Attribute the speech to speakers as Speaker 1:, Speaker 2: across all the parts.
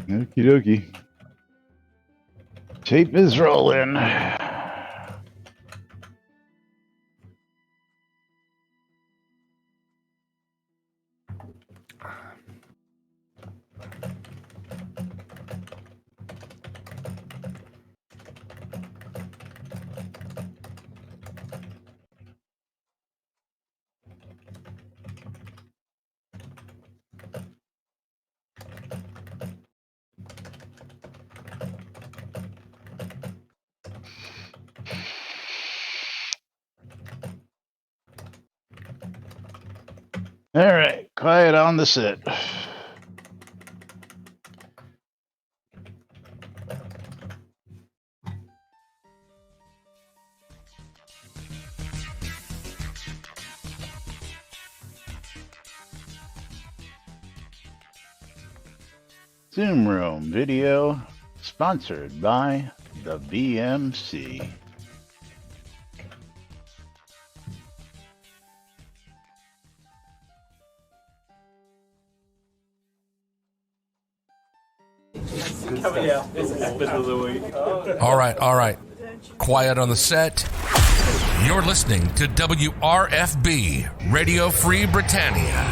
Speaker 1: Okie dokie. Tape is rolling. All right, quiet on the set. Zoom Room video sponsored by the BMC.
Speaker 2: All right. Quiet on the set. You're listening to WRFB, Radio Free Britannia.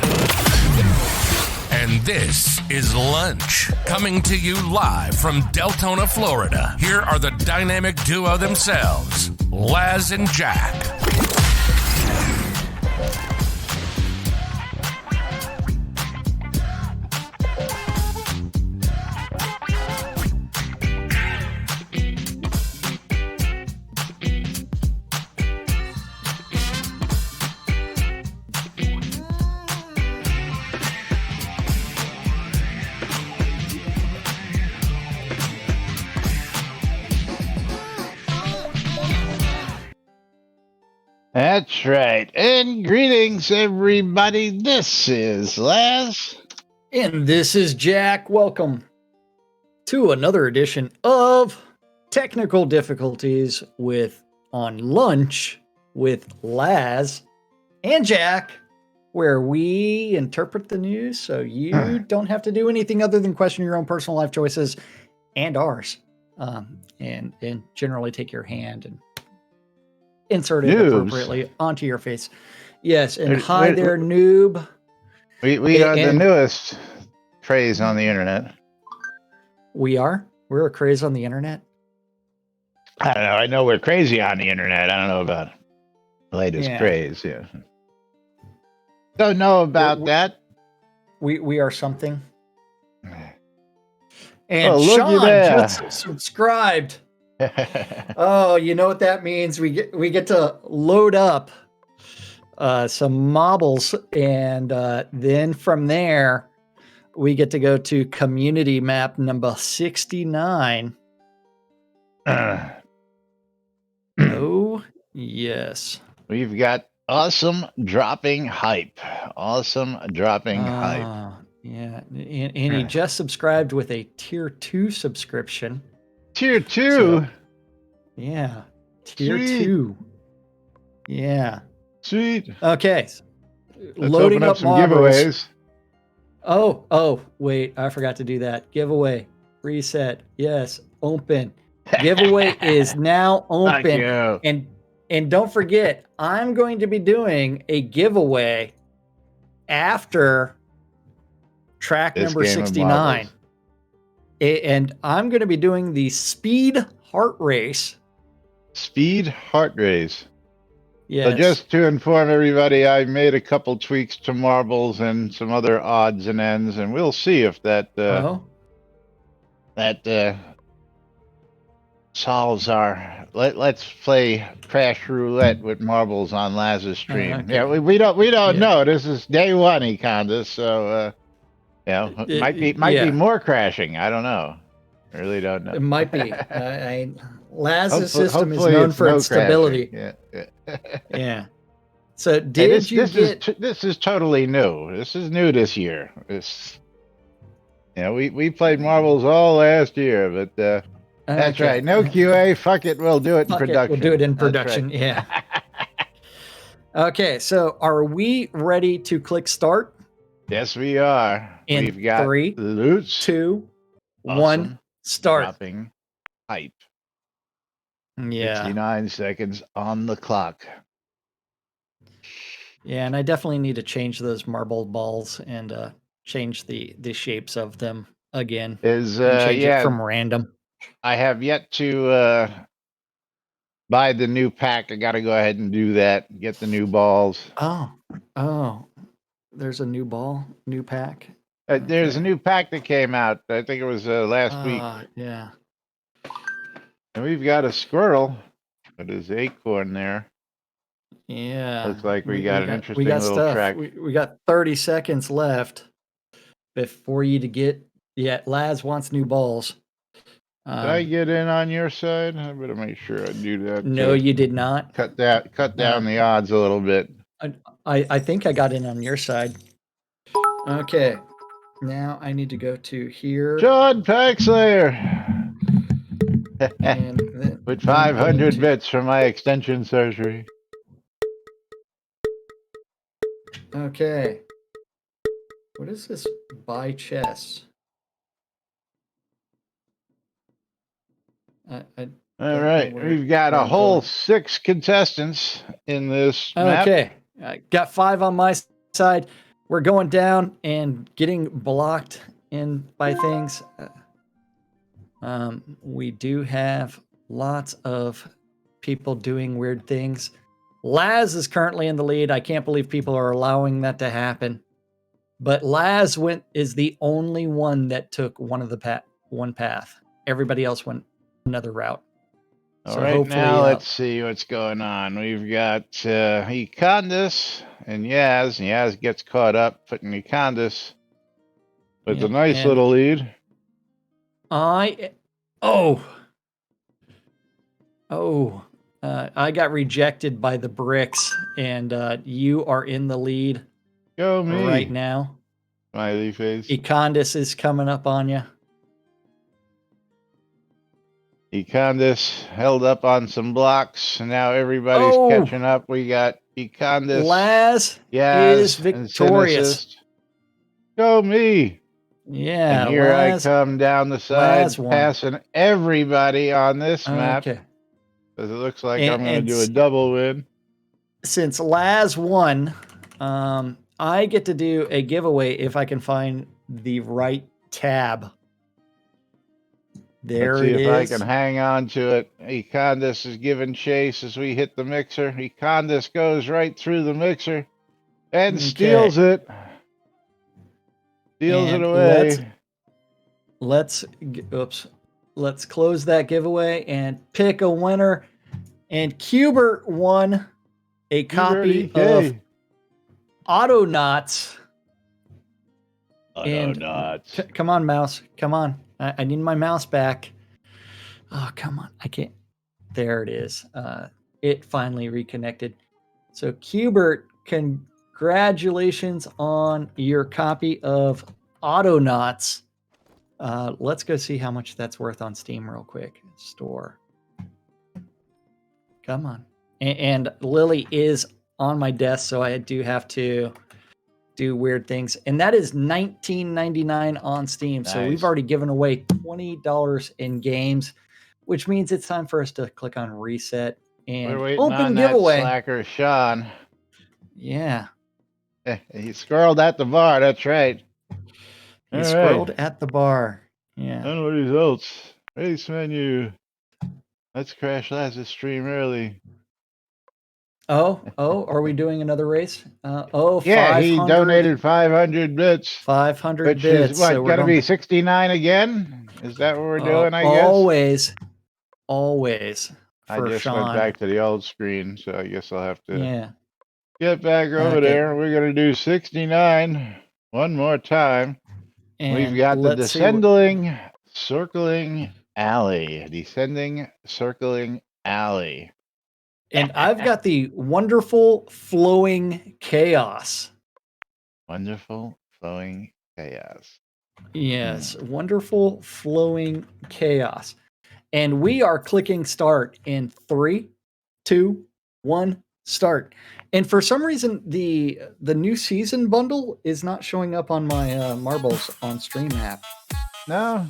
Speaker 2: And this is Lunch, coming to you live from Deltona, Florida. Here are the dynamic duo themselves, Laz and Jack.
Speaker 1: That's right. And greetings, everybody. This is Laz.
Speaker 3: And this is Jack. Welcome to another edition of Technical Difficulties on Lunch with Laz and Jack, where we interpret the news so you don't have to do anything other than question your own personal life choices and ours. And generally take your hand and insert it appropriately onto your face. Yes, and hi there, noob.
Speaker 1: We are the newest craze on the internet.
Speaker 3: We're a craze on the internet.
Speaker 1: I don't know. I know we're crazy on the internet. I don't know about the latest craze. Yeah. Don't know about that.
Speaker 3: We are something. And
Speaker 1: look
Speaker 3: Sean
Speaker 1: at
Speaker 3: just subscribed. Oh, you know what that means? We get to load up some marbles, and then from there we get to go to community map number 69. Oh yes,
Speaker 1: we've got awesome dropping hype. Hype.
Speaker 3: Yeah, and he just subscribed with a tier 2 subscription.
Speaker 1: Tier 2.
Speaker 3: So, yeah, tier 2. Yeah.
Speaker 1: Sweet.
Speaker 3: Okay.
Speaker 1: Let's loading up some giveaways.
Speaker 3: Oh, wait, I forgot to do that. Giveaway. Reset. Yes. Open. Giveaway is now open. And don't forget, I'm going to be doing a giveaway after track number 69. And I'm going to be doing the Speed Heart Race.
Speaker 1: Speed Heart Race.
Speaker 3: Yes.
Speaker 1: So just to inform everybody, I made a couple tweaks to marbles and some other odds and ends, and we'll see if that solves our. Let's play Crash Roulette with marbles on Laz's stream. Okay. Yeah, we don't know. This is day one, Econda, so might be more crashing. I don't know. I really don't know.
Speaker 3: It might be. Laz's system is known for its stability. Yeah. So
Speaker 1: this is totally new. This is new this year. We played marbles all last year, but that's right. No QA. Fuck it. We'll do it in production.
Speaker 3: We'll do it in production. Right. Yeah. Okay. So are we ready to click start?
Speaker 1: Yes, we are.
Speaker 3: We've got 3,
Speaker 1: loots.
Speaker 3: 2, one, start.
Speaker 1: Dropping hype.
Speaker 3: Yeah.
Speaker 1: 69 seconds on the clock.
Speaker 3: Yeah, and I definitely need to change those marble balls and change the shapes of them again.
Speaker 1: And
Speaker 3: change it from random.
Speaker 1: I have yet to buy the new pack. I got to go ahead and do that. Get the new balls.
Speaker 3: Oh, there's a new pack.
Speaker 1: There's a new pack that came out. I think it was last week.
Speaker 3: Yeah.
Speaker 1: And we've got a squirrel with his acorn there.
Speaker 3: Yeah.
Speaker 1: Looks like we got an interesting little
Speaker 3: stuff.
Speaker 1: track.
Speaker 3: We got 30 seconds left before you to get. Yeah, Laz wants new balls.
Speaker 1: Did I get in on your side? I better make sure I do that.
Speaker 3: No, you did not.
Speaker 1: Cut down the odds a little bit.
Speaker 3: I think I got in on your side. Okay. Now I need to go to here.
Speaker 1: John Paxlayer!
Speaker 3: and
Speaker 1: with 500 bits for my extension surgery.
Speaker 3: Okay. What is this? Buy chess.
Speaker 1: All right, we've got a whole 6 contestants in this map.
Speaker 3: Okay, I got 5 on my side. We're going down and getting blocked in by things. We do have lots of people doing weird things. Laz is currently in the lead. I can't believe people are allowing that to happen. But Laz is the only one that took one path. Everybody else went another route.
Speaker 1: All right, now let's see what's going on. We've got Econdis and Yaz. And Yaz gets caught up, putting Econdis with a nice little lead. I
Speaker 3: got rejected by the bricks, and you are in the lead.
Speaker 1: Go me
Speaker 3: right now.
Speaker 1: Smiley face.
Speaker 3: Econdis is coming up on you.
Speaker 1: Econdis held up on some blocks, and now everybody's catching up. We got Econdis.
Speaker 3: Laz is victorious.
Speaker 1: Go me.
Speaker 3: Yeah,
Speaker 1: and here I come down the side, passing everybody on this map.
Speaker 3: Okay.
Speaker 1: Because it looks like I'm going to do a double win.
Speaker 3: Since Laz won, I get to do a giveaway if I can find the right tab. There
Speaker 1: Let's see if I can hang on to it. Econdis is giving chase as we hit the mixer. Econdis goes right through the mixer and steals it. Steals it away.
Speaker 3: Let's close that giveaway and pick a winner. And Cubert won a copy of Autonauts.
Speaker 1: Autonauts.
Speaker 3: Come on, mouse. Come on. I need my mouse back. Oh, come on. I can't. There it is. It finally reconnected. So, Cubert, congratulations on your copy of Autonauts. Let's go see how much that's worth on Steam real quick. Store. Come on. And Lily is on my desk, so I do have to do weird things. And that is $19.99 on Steam. Nice. So we've already given away $20 in games, which means it's time for us to click on reset and open giveaway.
Speaker 1: That slacker Sean.
Speaker 3: Yeah.
Speaker 1: He scrolled at the bar. That's right.
Speaker 3: He scrolled at the bar. Yeah.
Speaker 1: And results. Race menu. Let's crash Laz's stream early.
Speaker 3: Are we doing another race?
Speaker 1: Yeah, he donated 500 bits.
Speaker 3: 500 bits.
Speaker 1: Which is what, so gonna be 69 again? Is that what we're doing, I guess?
Speaker 3: Always.
Speaker 1: I just went back to the old screen, so I guess I'll have to get back over there. We're gonna do 69 one more time. And we've got the descending, circling alley. Descending, circling alley.
Speaker 3: And I've got the wonderful flowing chaos.
Speaker 1: Wonderful flowing chaos.
Speaker 3: Yes, wonderful flowing chaos. And we are clicking start in 3, 2, 1, start. And for some reason, the new season bundle is not showing up on my marbles on Stream app.
Speaker 1: No,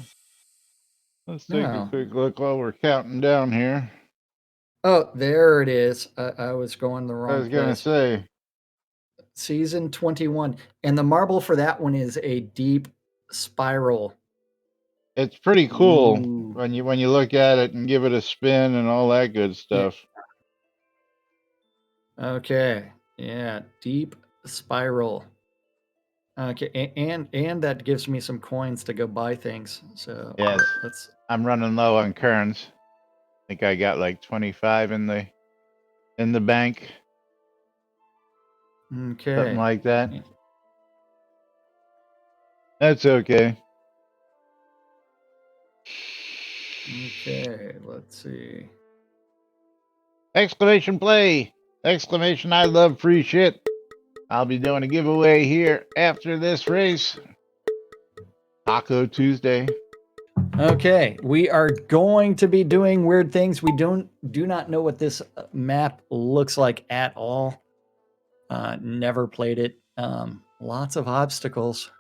Speaker 1: Let's take a
Speaker 3: No.
Speaker 1: quick look while we're counting down here.
Speaker 3: Oh, there it is. I was going the wrong
Speaker 1: I was going to
Speaker 3: place.
Speaker 1: say.
Speaker 3: Season 21. And the marble for that one is a deep spiral.
Speaker 1: It's pretty cool
Speaker 3: Ooh.
Speaker 1: when you look at it and give it a spin and all that good stuff.
Speaker 3: Yeah. Okay. Yeah, deep spiral. Okay, and that gives me some coins to go buy things. So
Speaker 1: yes, I'm running low on currents. I think I got like 25 in the bank.
Speaker 3: Okay.
Speaker 1: Something like that. That's okay.
Speaker 3: Okay, let's see.
Speaker 1: Exclamation play! Exclamation I love free shit. I'll be doing a giveaway here after this race. Taco Tuesday.
Speaker 3: Okay, we are going to be doing weird things. We do not know what this map looks like at all. Never played it. Lots of obstacles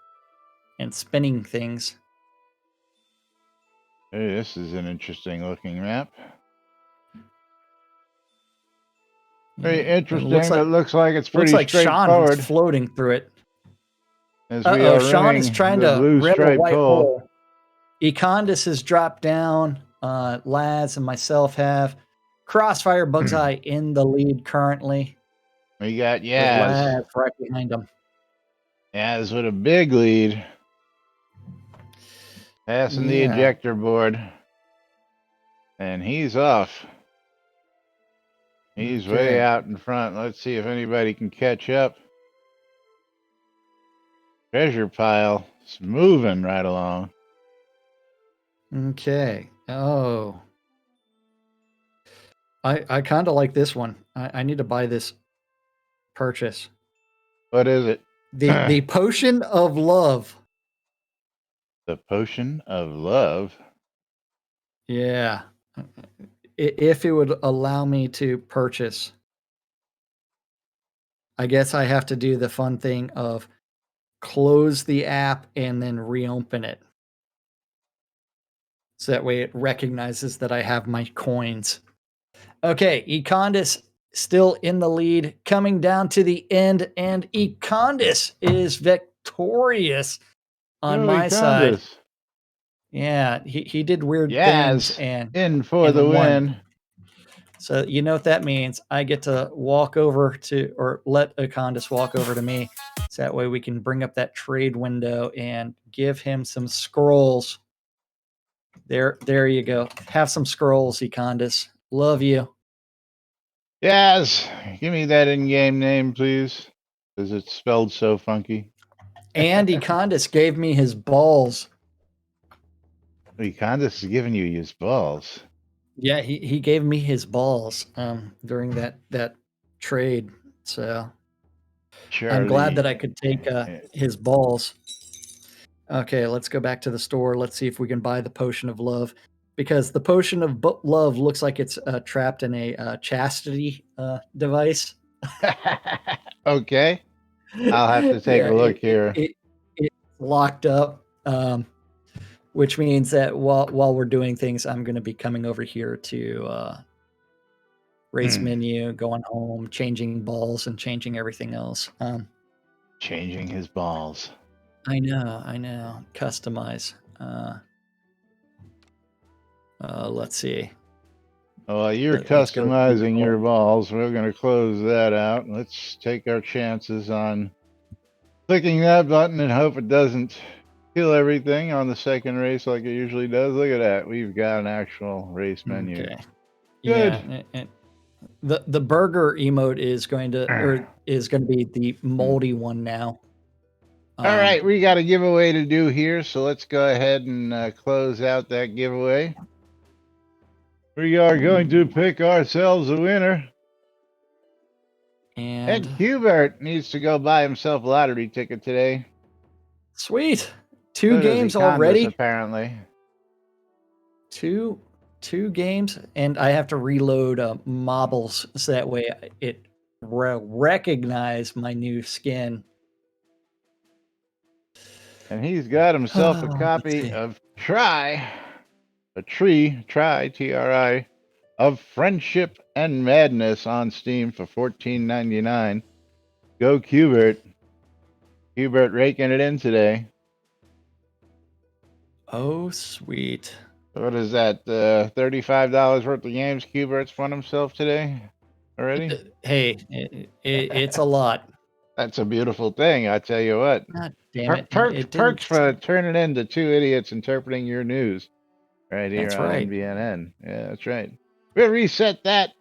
Speaker 3: and spinning things.
Speaker 1: Hey, this is an interesting looking map. Very interesting. It looks like it's pretty straightforward.
Speaker 3: Sean is floating through it.
Speaker 1: As we are
Speaker 3: Sean is trying
Speaker 1: the
Speaker 3: to
Speaker 1: blue
Speaker 3: rip a
Speaker 1: striped
Speaker 3: white
Speaker 1: hole.
Speaker 3: hole. Econdis has dropped down. Laz and myself have. Crossfire Bugseye in the lead currently.
Speaker 1: We got
Speaker 3: Laz right behind him.
Speaker 1: Yaz with a big lead. Passing the ejector board. And he's off. He's way out in front. Let's see if anybody can catch up. Treasure pile is moving right along.
Speaker 3: Okay. Oh. I kind of like this one. I need to buy this purchase.
Speaker 1: What is it?
Speaker 3: The Potion of Love.
Speaker 1: The Potion of Love?
Speaker 3: Yeah. If it would allow me to purchase. I guess I have to do the fun thing of close the app and then reopen it. So that way it recognizes that I have my coins. Okay, Econdis still in the lead, coming down to the end, and Econdis is victorious on my side. Yeah, he did weird things and
Speaker 1: in for the win.
Speaker 3: So you know what that means. I get to walk over to, or let Econdis walk over to me. So that way we can bring up that trade window and give him some scrolls. There you go. Have some scrolls, Econdis. Love you.
Speaker 1: Yes, give me that in-game name, please, because it's spelled so funky.
Speaker 3: And Econdis gave me his balls.
Speaker 1: Econdis is giving you his balls.
Speaker 3: Yeah, he gave me his balls during that trade. So I'm glad that I could take his balls. Okay, let's go back to the store. Let's see if we can buy the Potion of Love, because the Potion of Love looks like it's trapped in a chastity device.
Speaker 1: Okay, I'll have to take a look here.
Speaker 3: It's locked up, which means that while we're doing things, I'm going to be coming over here to race menu, going home, changing balls, and changing everything else.
Speaker 1: Changing his balls.
Speaker 3: I know. Customize. Let's see.
Speaker 1: Well, you're customizing your balls. We're going to close that out. Let's take our chances on clicking that button and hope it doesn't kill everything on the second race like it usually does. Look at that. We've got an actual race menu.
Speaker 3: Okay.
Speaker 1: Good.
Speaker 3: Yeah. The burger emote is going to be the moldy one now.
Speaker 1: All right, we got a giveaway to do here, so let's go ahead and close out that giveaway. We are going to pick ourselves a winner. And Hubert needs to go buy himself a lottery ticket today.
Speaker 3: Sweet. Two games already?
Speaker 1: Apparently.
Speaker 3: Two games, and I have to reload marbles so that way it recognize my new skin.
Speaker 1: And he's got himself a copy of Try. a Tri, of Friendship and Madness on Steam for $14.99. Go Qbert. Qbert raking it in today.
Speaker 3: Oh, sweet.
Speaker 1: What is that? $35 worth of games Qbert's won himself today already?
Speaker 3: Hey, it's a lot.
Speaker 1: That's a beautiful thing, I tell you what.
Speaker 3: God damn it.
Speaker 1: Perks,
Speaker 3: It didn't.
Speaker 1: for turning into two idiots interpreting your news right here
Speaker 3: That's
Speaker 1: on
Speaker 3: right.
Speaker 1: NBNN. Yeah, that's right. We'll reset that.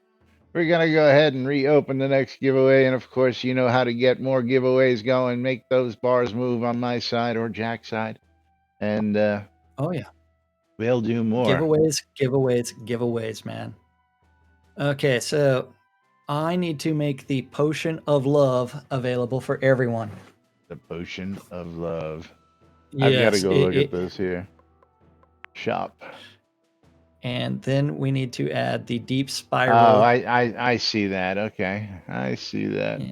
Speaker 1: We're going to go ahead and reopen the next giveaway. And of course, you know how to get more giveaways going. Make those bars move on my side or Jack's side. And
Speaker 3: Oh, yeah.
Speaker 1: we'll do more.
Speaker 3: Giveaways, man. Okay, so I need to make the Potion of Love available for everyone.
Speaker 1: The Potion of Love.
Speaker 3: Yes,
Speaker 1: I've got to go look at this here. Shop.
Speaker 3: And then we need to add the Deep Spiral.
Speaker 1: Oh, I see that. Okay, I see that.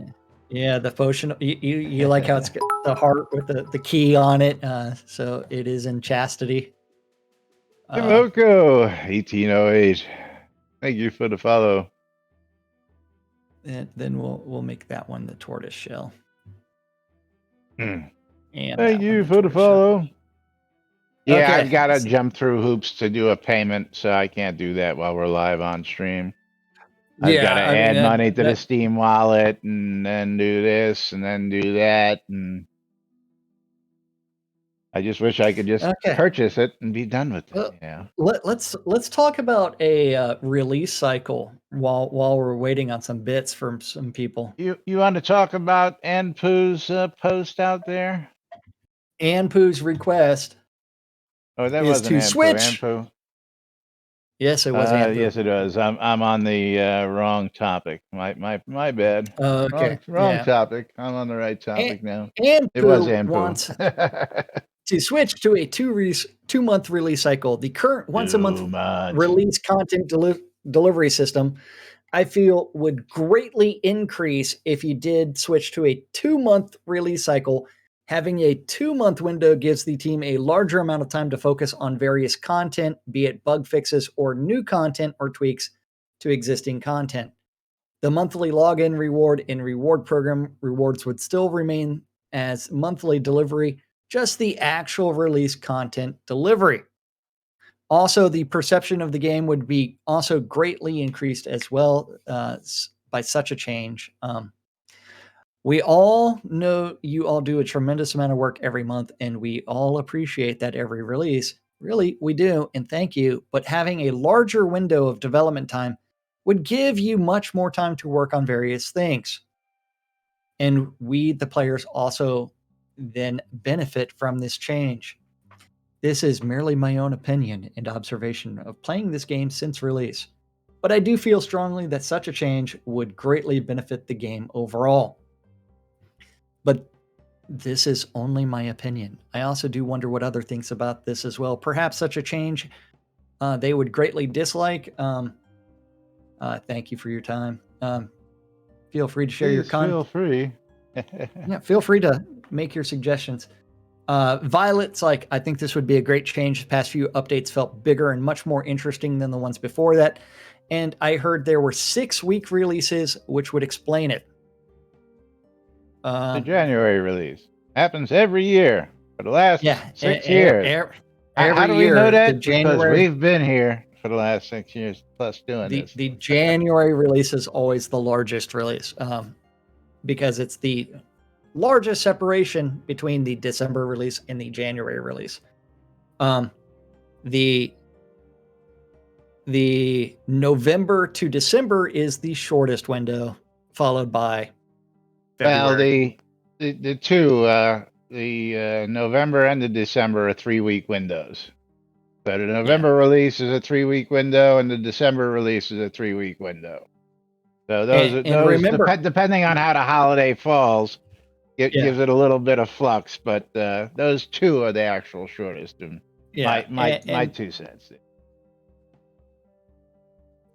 Speaker 3: Yeah, the potion. You like how it's got the heart with the key on it. So it is in chastity.
Speaker 1: Timoko 1808. Thank you for the follow.
Speaker 3: And then we'll make that one the tortoise shell.
Speaker 1: And
Speaker 3: Thank
Speaker 1: you for the follow. Yeah, okay. I've got to jump through hoops to do a payment, so I can't do that while we're live on stream. I've got to add money to the Steam wallet and then do this and then do that. And I just wish I could just purchase it and be done with it. Yeah.
Speaker 3: Let's talk about a release cycle while we're waiting on some bits from some people.
Speaker 1: You want to talk about Anpoo's post out there?
Speaker 3: Anpoo's request.
Speaker 1: Oh, that wasn't Anpoo.
Speaker 3: Switch.
Speaker 1: Anpoo.
Speaker 3: Yes, it was Anpoo.
Speaker 1: Yes, it was. I'm on the wrong topic. My bad.
Speaker 3: Okay.
Speaker 1: Wrong topic. I'm on the right topic now.
Speaker 3: Anpoo
Speaker 1: it was Anpoo.
Speaker 3: Wants to switch to a 2-month release cycle. The current once-a-month release content delivery system, I feel, would greatly increase if you did switch to a 2-month release cycle. Having a 2-month window gives the team a larger amount of time to focus on various content, be it bug fixes or new content or tweaks to existing content. The monthly login reward and reward program rewards would still remain as monthly delivery, just the actual release content delivery. Also, the perception of the game would be also greatly increased as well by such a change. We all know you all do a tremendous amount of work every month, and we all appreciate that every release. Really, we do, and thank you. But having a larger window of development time would give you much more time to work on various things. And we, the players, also then benefit from this change. This is merely my own opinion and observation of playing this game since release. But I do feel strongly that such a change would greatly benefit the game overall. But this is only my opinion. I also do wonder what other thinks about this as well. Perhaps such a change they would greatly dislike. Thank you for your time. Feel free to share your content.
Speaker 1: Feel free.
Speaker 3: Yeah, feel free to make your suggestions. Violet's like, I think this would be a great change. The past few updates felt bigger and much more interesting than the ones before that. And I heard there were 6-week releases, which would explain it.
Speaker 1: The January release happens every year for the last 6 years. How do we know that? Because we've been here for the last 6 years plus doing this.
Speaker 3: The January release is always the largest release because it's the largest separation between the December release and the January release. The November to December is the shortest window, followed by February.
Speaker 1: Well, the two, the November and the December are 3-week windows. So the November release is a 3-week window, and the December release is a 3-week window. So those remember, depending on how the holiday falls, it gives it a little bit of flux. But those two are the actual shortest. My 2 cents.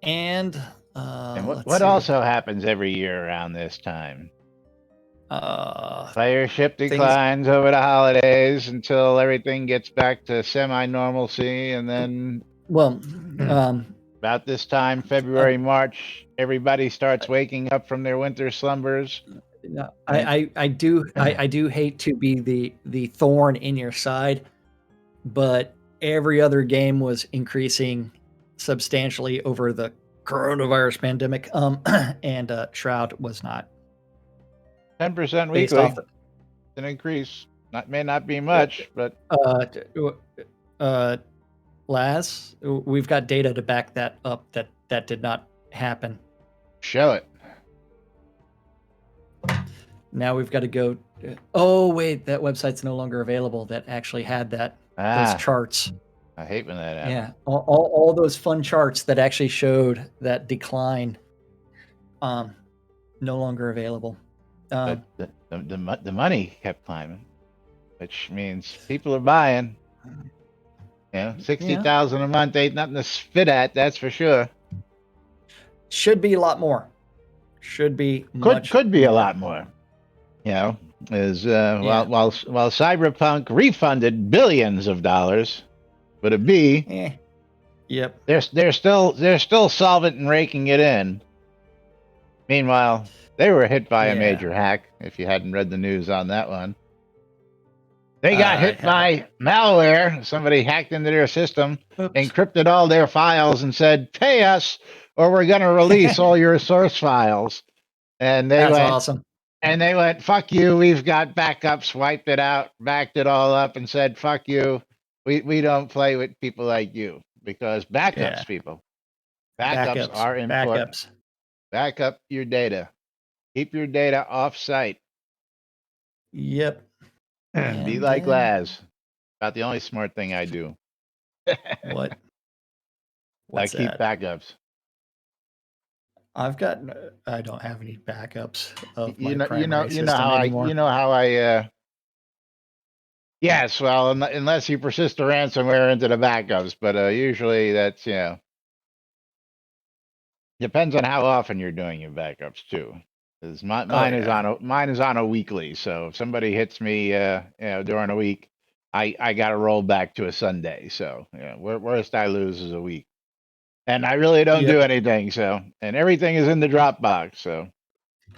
Speaker 3: And
Speaker 1: what also happens every year around this time? Playership declines over the holidays until everything gets back to semi-normalcy, and then
Speaker 3: Well,
Speaker 1: About this time, February, March, everybody starts waking up from their winter slumbers.
Speaker 3: no, I do hate to be the thorn in your side, but every other game was increasing substantially over the coronavirus pandemic. And Shroud was not
Speaker 1: 10%
Speaker 3: based
Speaker 1: weekly.
Speaker 3: off
Speaker 1: It's an increase. May not be much, but
Speaker 3: Laz, we've got data to back that up. That did not happen.
Speaker 1: show it.
Speaker 3: Now we've got to go. Oh wait, that website's no longer available. That actually had those charts.
Speaker 1: I hate when that happens.
Speaker 3: Yeah, all those fun charts that actually showed that decline. No longer available.
Speaker 1: But the money kept climbing, which means people are buying. Yeah, 60,000 a month ain't nothing to spit at. That's for sure.
Speaker 3: Should be a lot more. Could be
Speaker 1: more. A lot more. You know, while Cyberpunk refunded billions of dollars with a B.
Speaker 3: Yep.
Speaker 1: They're still solvent and raking it in. Meanwhile, they were hit by a major hack. If you hadn't read the news on that one, they got hit by malware. Somebody hacked into their system, encrypted all their files, and said, "Pay us, or we're going to release all your source files." And they went,
Speaker 3: awesome.
Speaker 1: And they went, "Fuck you. We've got backups." Wiped it out, backed it all up, and said, "Fuck you. We don't play with people like you because backups, people. Backups are important.
Speaker 3: Backups.
Speaker 1: Back up your data. Keep your data off site.
Speaker 3: Yep.
Speaker 1: Be like Laz. About the only smart thing I do.
Speaker 3: What?
Speaker 1: I keep backups.
Speaker 3: I don't have any backups of my
Speaker 1: Yes, well, unless you persist a ransomware into the backups, but usually that's depends on how often you're doing your backups too. Because mine is on a weekly. So if somebody hits me, during a week, I got to roll back to a Sunday. So worst I lose is a week, and I really don't do anything. So and everything is in the Dropbox. So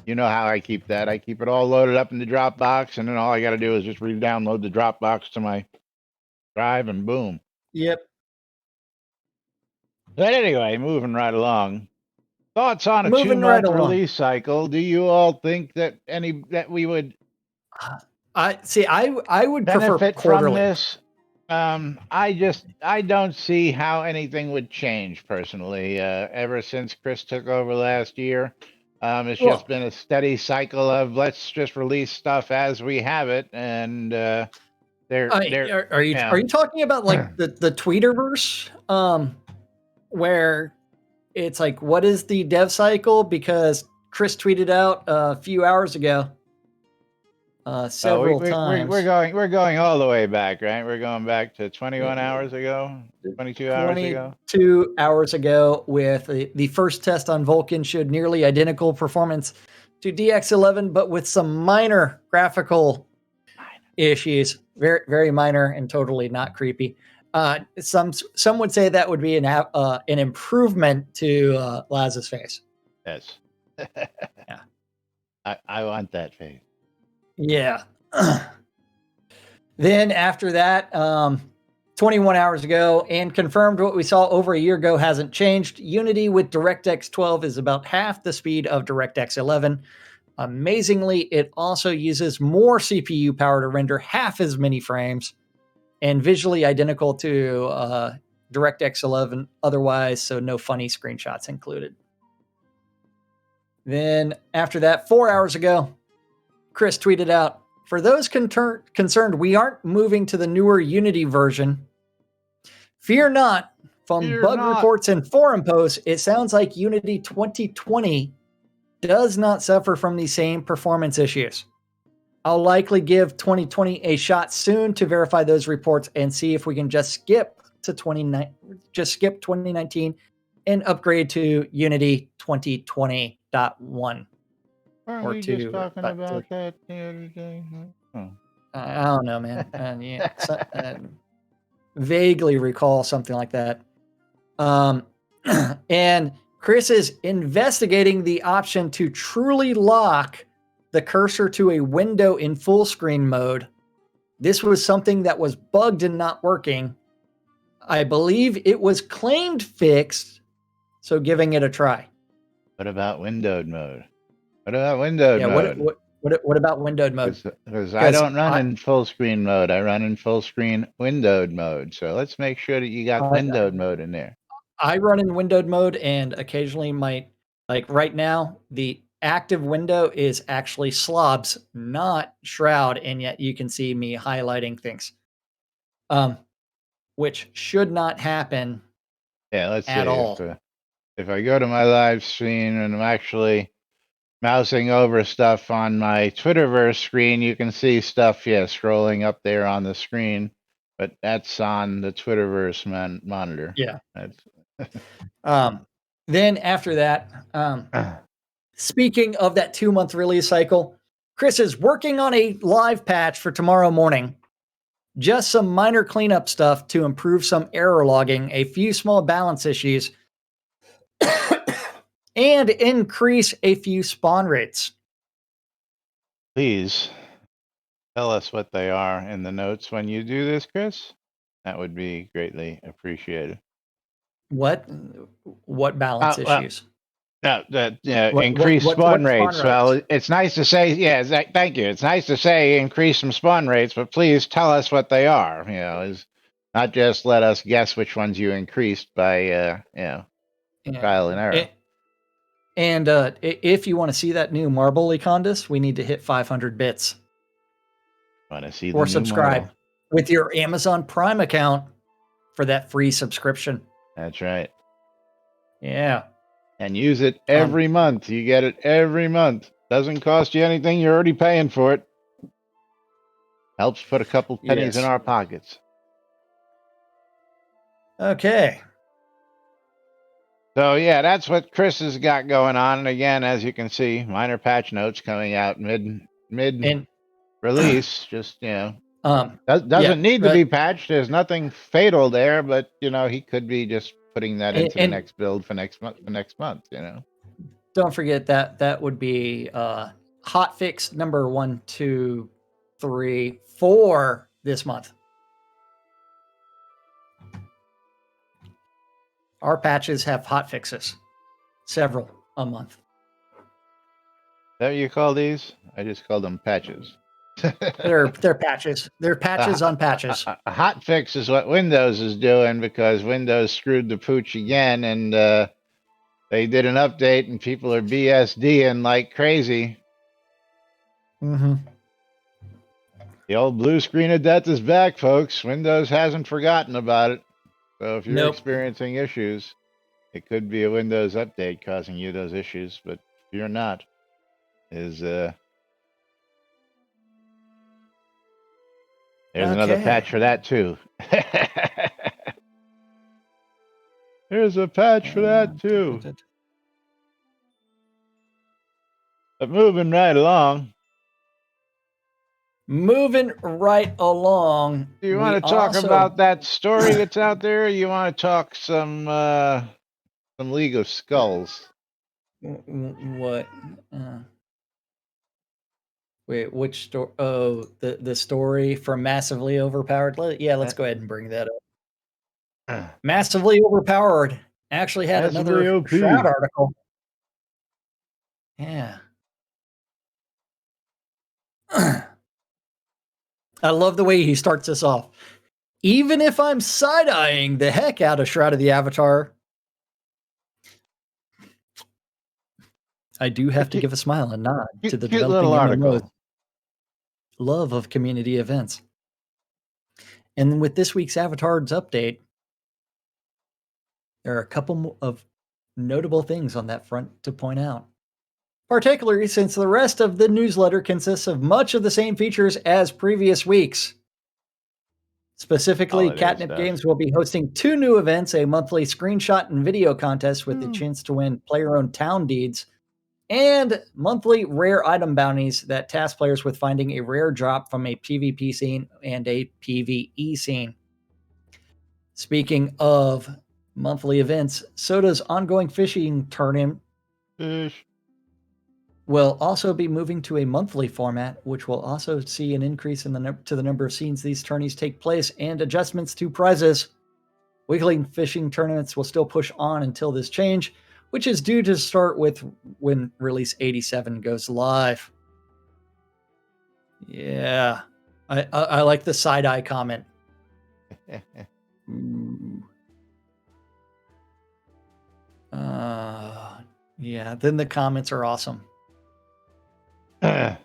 Speaker 1: you know how I keep that. I keep it all loaded up in the Dropbox, and then all I got to do is just re-download the Dropbox to my drive, and boom.
Speaker 3: Yep.
Speaker 1: But anyway, moving right along. Thoughts on a 2-month release cycle? Do you all think that we would?
Speaker 3: I would
Speaker 1: benefit
Speaker 3: prefer quarterly.
Speaker 1: From this. I don't see how anything would change personally. Ever since Chris took over last year, it's just been a steady cycle of let's just release stuff as we have it, and are
Speaker 3: you talking about like the Tweeterverse, where it's like, what is the dev cycle? Because Chris tweeted out a few hours ago. Several times.
Speaker 1: We're going all the way back, right? We're going back to 21 hours ago, 22 hours ago.
Speaker 3: 2 hours ago, with the first test on Vulkan showed nearly identical performance to DX11, but with some minor graphical issues, very very minor and totally not creepy. Some would say that would be an improvement to Laz's face.
Speaker 1: Yes. Yeah. I want that face.
Speaker 3: Yeah. Then after that, 21 hours ago, and confirmed what we saw over a year ago hasn't changed. Unity with DirectX 12 is about half the speed of DirectX 11. Amazingly, it also uses more CPU power to render half as many frames, and visually identical to DirectX 11 otherwise, so no funny screenshots included. Then after that, 4 hours ago, Chris tweeted out, "For those concerned, we aren't moving to the newer Unity version. Fear not. From bug reports and forum posts, it sounds like Unity 2020 does not suffer from the same performance issues. I'll likely give 2020 a shot soon to verify those reports and see if we can just skip 2019 and upgrade to Unity 2020.1.
Speaker 1: Aren't we just talking about that the other day?
Speaker 3: I don't know, man. Vaguely recall something like that. And Chris is investigating the option to truly lock the cursor to a window in full screen mode. This was something that was bugged and not working. I believe it was claimed fixed, so giving it a try.
Speaker 1: What about windowed mode? What about windowed mode?
Speaker 3: What about windowed mode?
Speaker 1: Because I don't run in full screen mode. I run in full screen windowed mode. So let's make sure that you got windowed mode in there.
Speaker 3: I run in windowed mode, and occasionally like right now, the active window is actually Slobs, not Shroud, and yet you can see me highlighting things. Which should not happen.
Speaker 1: Yeah, let's
Speaker 3: at
Speaker 1: see.
Speaker 3: all.
Speaker 1: If I go to my live stream and I'm actually mousing over stuff on my Twitterverse screen, you can see stuff, scrolling up there on the screen, but that's on the Twitterverse monitor.
Speaker 3: Yeah. Then after that, speaking of that 2-month release cycle, Chris is working on a live patch for tomorrow morning. Just some minor cleanup stuff to improve some error logging, a few small balance issues, and increase a few spawn rates.
Speaker 1: Please tell us what they are in the notes when you do this, Chris. That would be greatly appreciated.
Speaker 3: What balance issues?
Speaker 1: Increase spawn rates. Well, it's nice to say, thank you. It's nice to say increase some spawn rates, but please tell us what they are. Is not just let us guess which ones you increased by, trial and error.
Speaker 3: And if you want to see that new marble Econdis, we need to hit 500 bits.
Speaker 1: Want to see
Speaker 3: or subscribe with your Amazon Prime account for that free subscription.
Speaker 1: That's right.
Speaker 3: Yeah.
Speaker 1: And use it every month. You get it every month. Doesn't cost you anything. You're already paying for it. Helps put a couple pennies in our pockets.
Speaker 3: Okay.
Speaker 1: So, that's what Chris has got going on. And again, as you can see, minor patch notes coming out mid release. Just, doesn't need to be patched. There's nothing fatal there, but, he could be just putting that into the next build for next month, Don't
Speaker 3: forget that would be hotfix number 1, 2, 3, 4 this month. Our patches have hotfixes, several a month.
Speaker 1: Is that what you call these? I just call them patches.
Speaker 3: They're patches. They're patches on patches.
Speaker 1: A hot fix is what Windows is doing because Windows screwed the pooch again, and they did an update, and people are BSDing like crazy.
Speaker 3: Mm-hmm.
Speaker 1: The old blue screen of death is back, folks. Windows hasn't forgotten about it. So if you're experiencing issues, it could be a Windows update causing you those issues, but if you're not, there's another patch for that too. There's a patch for that too. But moving right along.
Speaker 3: Do you
Speaker 1: want to talk about that story that's out there? Or you want to talk some League of Skulls?
Speaker 3: What? Wait, which story? Oh, the story from Massively Overpowered. Let's go ahead and bring that up. Massively Overpowered actually had another Shroud article. Yeah. I love the way he starts this off. Even if I'm side-eyeing the heck out of Shroud of the Avatar, I do have to give a smile and nod to the developing MMO's love of community events. And with this week's Avatar's update, there are a couple of notable things on that front to point out. Particularly since the rest of the newsletter consists of much of the same features as previous weeks. Specifically, Catnip Games will be hosting 2 new events, a monthly screenshot and video contest with the chance to win player-owned town deeds, and monthly rare item bounties that task players with finding a rare drop from a PvP scene and a PvE scene. Speaking of monthly events. Soda's ongoing fishing tournament will also be moving to a monthly format, which will also see an increase in the number of scenes these tourneys take place and adjustments to prizes. Weekly fishing tournaments will still push on until this change, which is due to start with when release 87 goes live. Yeah, I like the side eye comment. Ooh. Yeah, then the comments are awesome. Yeah.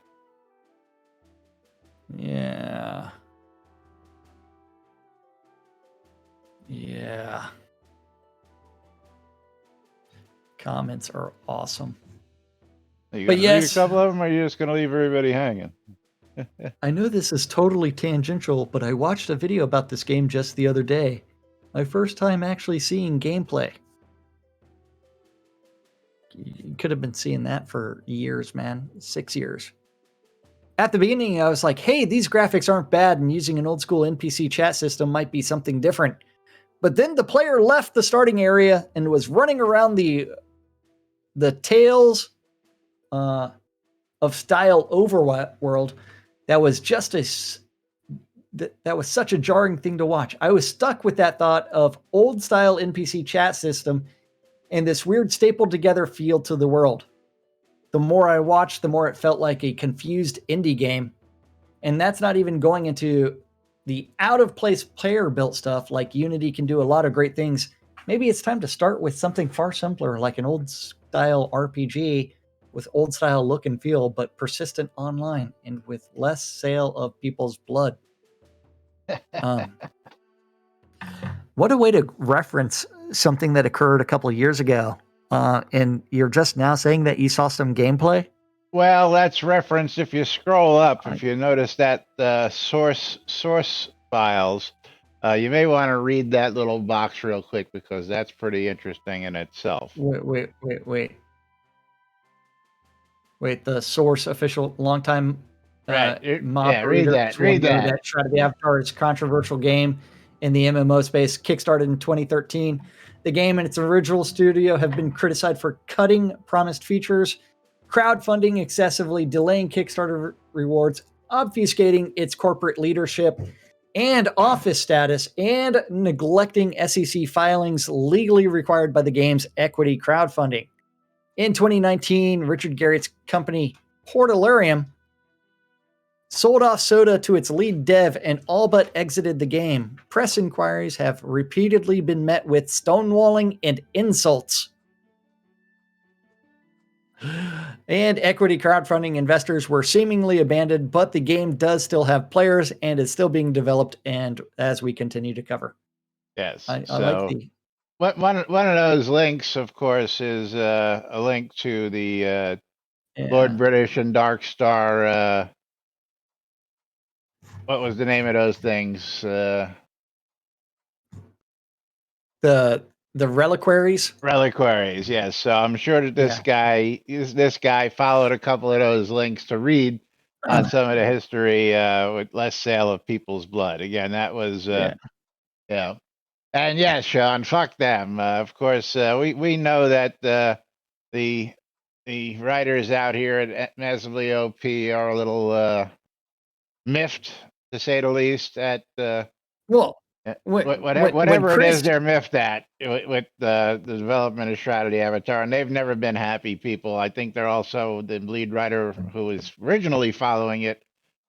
Speaker 3: Yeah. Comments are awesome.
Speaker 1: Are you gonna read a couple of them, or are you just going to leave everybody hanging?
Speaker 3: I know this is totally tangential, but I watched a video about this game just the other day. My first time actually seeing gameplay. You could have been seeing that for years, man. 6 years. At the beginning, I was like, hey, these graphics aren't bad, and using an old school NPC chat system might be something different. But then the player left the starting area and was running around the Tales of Style overworld. That was just that was such a jarring thing to watch. I was stuck with that thought of old style NPC chat system and this weird stapled together feel to the world. The more I watched, the more it felt like a confused indie game. And that's not even going into the out of place player built stuff. Like Unity can do a lot of great things. Maybe it's time to start with something far simpler, like an old style RPG with old style look and feel, but persistent online and with less sale of people's blood. What a way to reference something that occurred a couple of years ago. And you're just now saying that you saw some gameplay?
Speaker 1: Well, that's referenced if you scroll up. If you notice that source files, you may want to read that little box real quick, because that's pretty interesting in itself.
Speaker 3: Wait. The source official longtime
Speaker 1: right.
Speaker 3: mob
Speaker 1: Read that. Read that.
Speaker 3: Shroud of the Avatar is a controversial game in the MMO space. Kickstarted in 2013. The game and its original studio have been criticized for cutting promised features, crowdfunding excessively, delaying Kickstarter rewards, obfuscating its corporate leadership and office status, and neglecting SEC filings legally required by the game's equity crowdfunding. In 2019, Richard Garrett's company, Portalarium, sold off Soda to its lead dev and all but exited the game. Press inquiries have repeatedly been met with stonewalling and insults. And equity crowdfunding investors were seemingly abandoned, but the game does still have players and is still being developed, and as we continue to cover.
Speaker 1: Yes.
Speaker 3: I like the...
Speaker 1: One of those links, of course, is a link to the Lord British and Dark Star. What was the name of those things?
Speaker 3: The reliquaries.
Speaker 1: Reliquaries, yes. So I'm sure that this guy followed a couple of those links to read on some of the history with less sale of people's blood. Again, that was And yeah, Sean, fuck them. Of course, we know that the writers out here at Massively OP are a little miffed, to say the least, at whatever it is they're miffed at with the development of Shroud of the Avatar, and they've never been happy people. I think they're also, the lead writer who was originally following it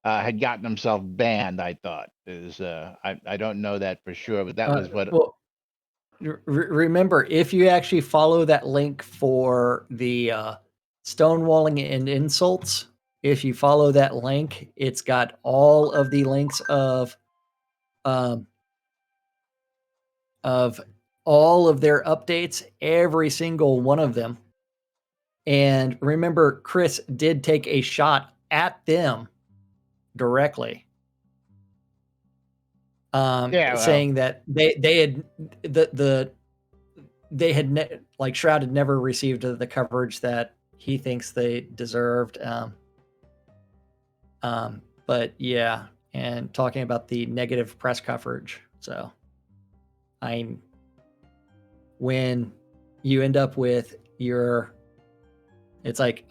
Speaker 1: had gotten himself banned. I thought I don't know that for sure, but that was what.
Speaker 3: Well, remember, if you actually follow that link for the stonewalling and insults, if you follow that link, it's got all of the links of all of their updates, every single one of them. And remember, Chris did take a shot at them directly, saying that they had like Shroud had never received the coverage that he thinks they deserved. But yeah, and talking about the negative press coverage. So when you end up with it's like,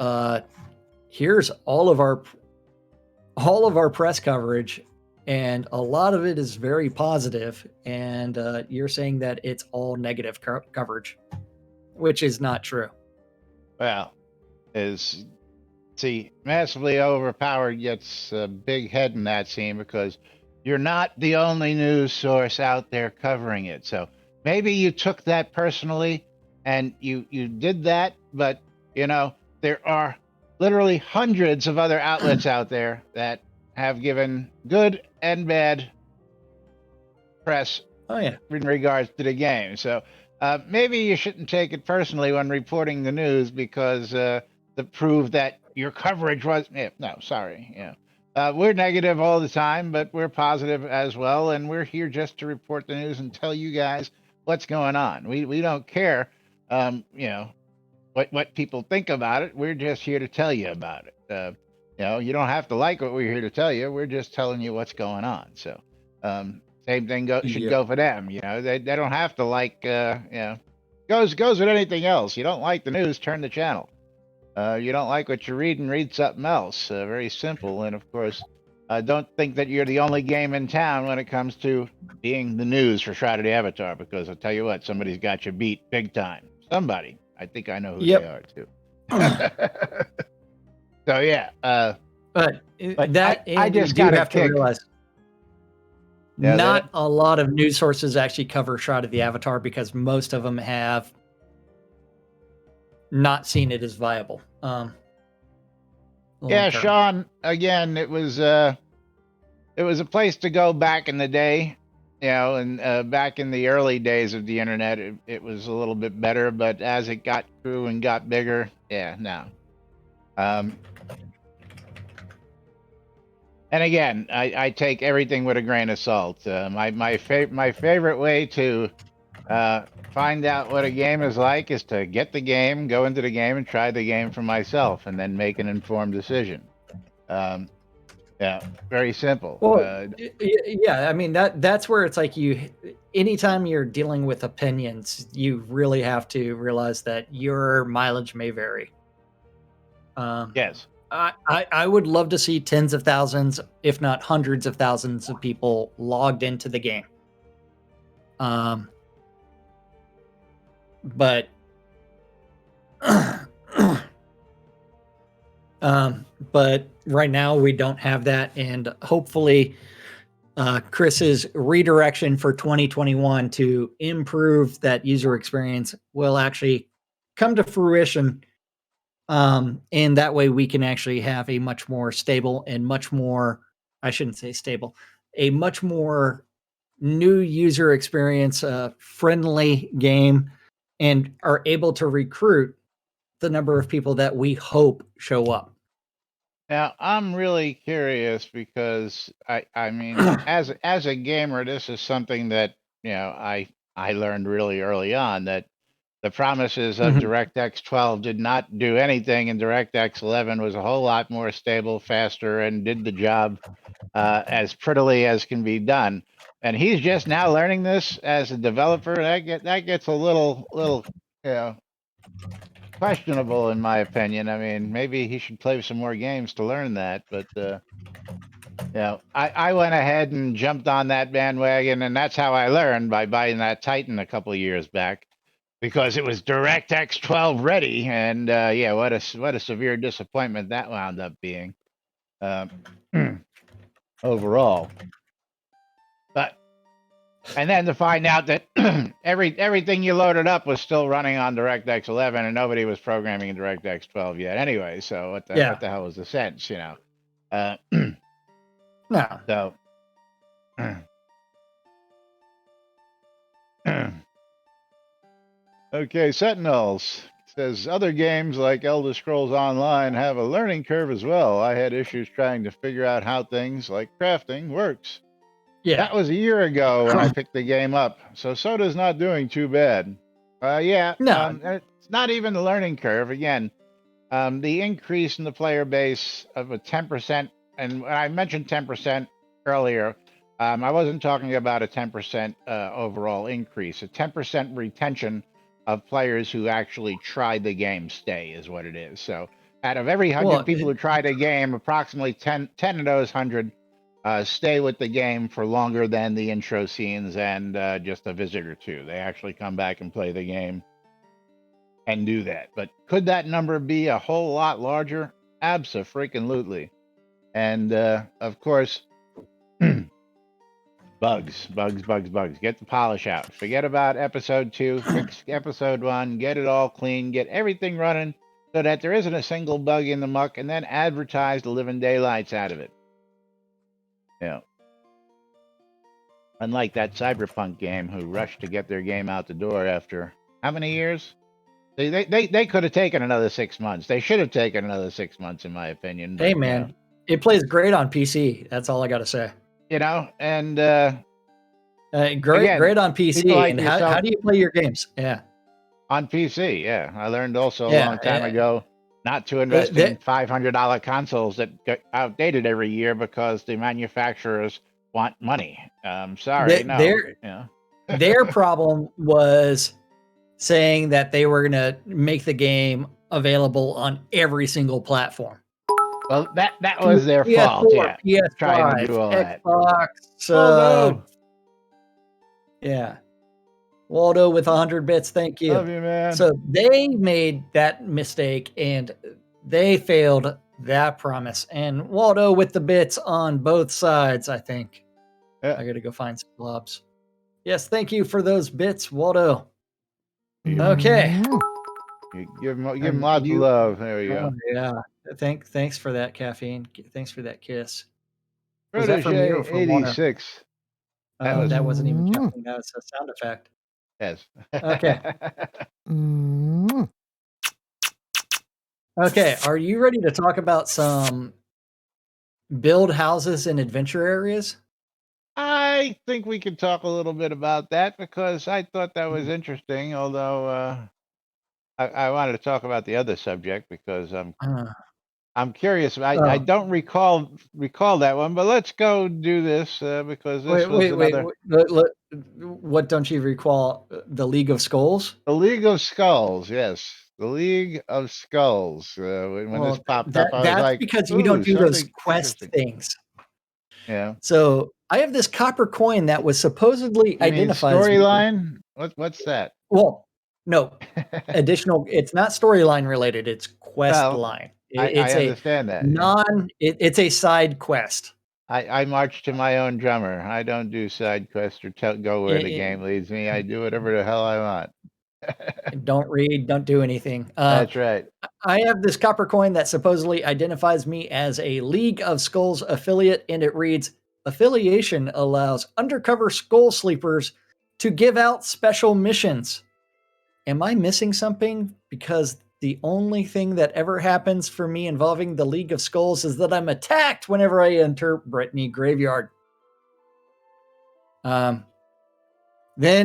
Speaker 3: here's all of our press coverage, and a lot of it is very positive, and you're saying that it's all negative coverage, which is not true.
Speaker 1: Well, massively overpowered gets a big head in that scene because you're not the only news source out there covering it. So maybe you took that personally and you did that, but there are literally hundreds of other outlets out there that have given good and bad press in regards to the game. So maybe you shouldn't take it personally when reporting the news because to prove that your coverage was we're negative all the time, but we're positive as well, and we're here just to report the news and tell you guys what's going on. We don't care what people think about it. We're just here to tell you about it. You don't have to like what we're here to tell you. We're just telling you what's going on. So same thing should go for them. They don't have to like goes with anything else. You don't like the news, turn the channel. You don't like what you read something else. Very simple. And of course, don't think that you're the only game in town when it comes to being the news for Shroud of the Avatar, because I'll tell you what, somebody's got you beat big time. Somebody. I think I know who they are too. So yeah.
Speaker 3: But
Speaker 1: I just
Speaker 3: do have to realize
Speaker 1: not
Speaker 3: a lot of news sources actually cover Shroud of the Avatar because most of them have not seen it as viable.
Speaker 1: Sean, again, it was a place to go back in the day, and back in the early days of the internet, it was a little bit better, but as it grew and got bigger, no. And again, I take everything with a grain of salt. My favorite way to find out what a game is like is to get the game, go into the game, and try the game for myself, and then make an informed decision. Very simple.
Speaker 3: Well, I mean that's where it's like anytime you're dealing with opinions, you really have to realize that your mileage may vary.
Speaker 1: Yes.
Speaker 3: I would love to see tens of thousands, if not hundreds of thousands of people logged into the game. But right now we don't have that, and hopefully Chris's redirection for 2021 to improve that user experience will actually come to fruition. And that way we can actually have a much more stable and I shouldn't say stable, a much more new user experience, friendly game, and are able to recruit the number of people that we hope show up.
Speaker 1: Now, I'm really curious because I mean, as a gamer, this is something that I learned really early on, that the promises of DirectX 12 did not do anything, and DirectX 11 was a whole lot more stable, faster, and did the job as prettily as can be done. And he's just now learning this as a developer. That gets a little questionable in my opinion. I mean, maybe he should play some more games to learn that. But I went ahead and jumped on that bandwagon, and that's how I learned, by buying that Titan a couple of years back, because it was DirectX 12 ready. And what a severe disappointment that wound up being overall. And then to find out that everything you loaded up was still running on DirectX 11, and nobody was programming in DirectX 12 yet. Anyway, so what the hell was the sense,
Speaker 3: No.
Speaker 1: So. Okay, Sentinels says other games like Elder Scrolls Online have a learning curve as well. I had issues trying to figure out how things like crafting works.
Speaker 3: Yeah,
Speaker 1: that was a year ago when I picked the game up. So Soda's not doing too bad.
Speaker 3: No.
Speaker 1: It's not even the learning curve. Again, the increase in the player base of a 10%, and when I mentioned 10% earlier, I wasn't talking about a 10% overall increase. A 10% retention of players who actually tried the game stay, is what it is. So out of every 100
Speaker 3: Well,
Speaker 1: people who tried a game, approximately 10 of those 100 stay with the game for longer than the intro scenes and just a visit or two. They actually come back and play the game and do that. But could that number be a whole lot larger? Abso-freaking-lutely. And of course, bugs. Get the polish out. Forget about episode 2. Fix episode 1. Get it all clean. Get everything running so that there isn't a single bug in the muck, and then advertise the living daylights out of it. Yeah. Unlike that Cyberpunk game who rushed to get their game out the door after how many years? They could have taken another 6 months. They should have taken another 6 months, in my opinion. But,
Speaker 3: hey, man, it plays great on PC. That's all I got to say.
Speaker 1: And
Speaker 3: great on PC.
Speaker 1: Like
Speaker 3: and
Speaker 1: yourself,
Speaker 3: how do you play your games? Yeah.
Speaker 1: On PC, yeah. I learned also a long time ago not to invest in $500 consoles that get outdated every year because the manufacturers want money. Sorry, no.
Speaker 3: Their problem was saying that they were going to make the game available on every single platform.
Speaker 1: Well, that was their fault. Yeah,
Speaker 3: PS5,
Speaker 1: trying to do all
Speaker 3: Xbox. Yeah. Waldo with 100 bits. Thank you.
Speaker 1: Love you, man.
Speaker 3: So they made that mistake and they failed that promise. And Waldo with the bits on both sides, I think.
Speaker 1: Yeah.
Speaker 3: I got to go find some globs. Yes, thank you for those bits, Waldo. Okay.
Speaker 1: Give him lots of love. There we go.
Speaker 3: Yeah. Thanks for that, Caffeine. Thanks for that kiss. Was that for me or for
Speaker 1: 86.
Speaker 3: That wasn't even Caffeine. That was a sound effect.
Speaker 1: Yes.
Speaker 3: Okay. Okay. Are you ready to talk about some build houses in adventure areas?
Speaker 1: I think we could talk a little bit about that because I thought that was interesting. Although I wanted to talk about the other subject because I'm curious. I don't recall that one, but let's go do this because this was another.
Speaker 3: What don't you recall? The League of Skulls?
Speaker 1: The League of Skulls, yes. The League of Skulls. When this popped up, I was like,
Speaker 3: because you don't do those quest things.
Speaker 1: Yeah.
Speaker 3: So I have this copper coin that was supposedly identified.
Speaker 1: Storyline? What's that?
Speaker 3: Well, no. Additional. It's not storyline related. It's quest line.
Speaker 1: I understand that.
Speaker 3: It's a side quest.
Speaker 1: I march to my own drummer. I don't do side quests or go where the game leads me. I do whatever the hell I want.
Speaker 3: Don't read, don't do anything.
Speaker 1: That's right.
Speaker 3: I have this copper coin that supposedly identifies me as a League of Skulls affiliate, and it reads, affiliation allows undercover skull sleepers to give out special missions. Am I missing something? Because the only thing that ever happens for me involving the League of Skulls is that I'm attacked whenever I enter Brittany Graveyard. Then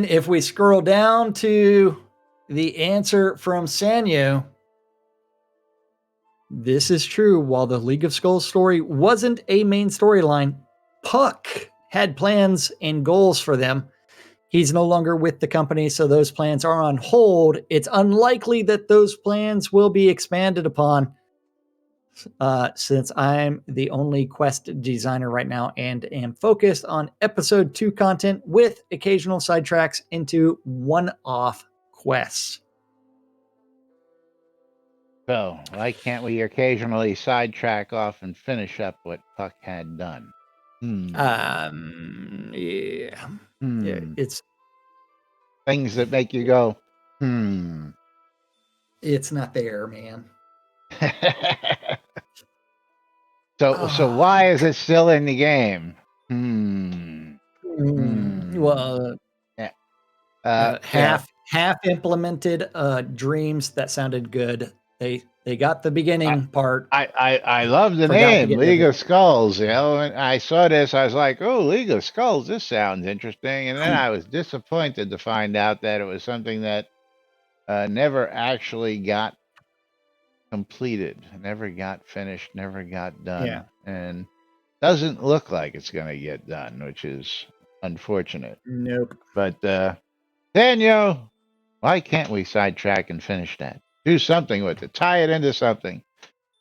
Speaker 3: if we scroll down to the answer from Sanyo, this is true. While the League of Skulls story wasn't a main storyline, Puck had plans and goals for them. He's no longer with the company, so those plans are on hold. It's unlikely that those plans will be expanded upon since I'm the only quest designer right now and am focused on episode 2 content with occasional sidetracks into one-off quests.
Speaker 1: So, why can't we occasionally sidetrack off and finish up what Puck had done?
Speaker 3: Yeah. Yeah, it's
Speaker 1: things that make you go,
Speaker 3: It's not there, man.
Speaker 1: So why is it still in the game?
Speaker 3: Well, half implemented dreams that sounded good. They got the beginning part.
Speaker 1: I love the name League of Skulls. You know, and I saw this, I was like, oh, League of Skulls. This sounds interesting. And then I was disappointed to find out that it was something that never actually got completed, never got finished, never got done, and doesn't look like it's going to get done, which is unfortunate.
Speaker 3: Nope.
Speaker 1: But Daniel, Why can't we sidetrack and finish that? Do something with it. Tie it into something.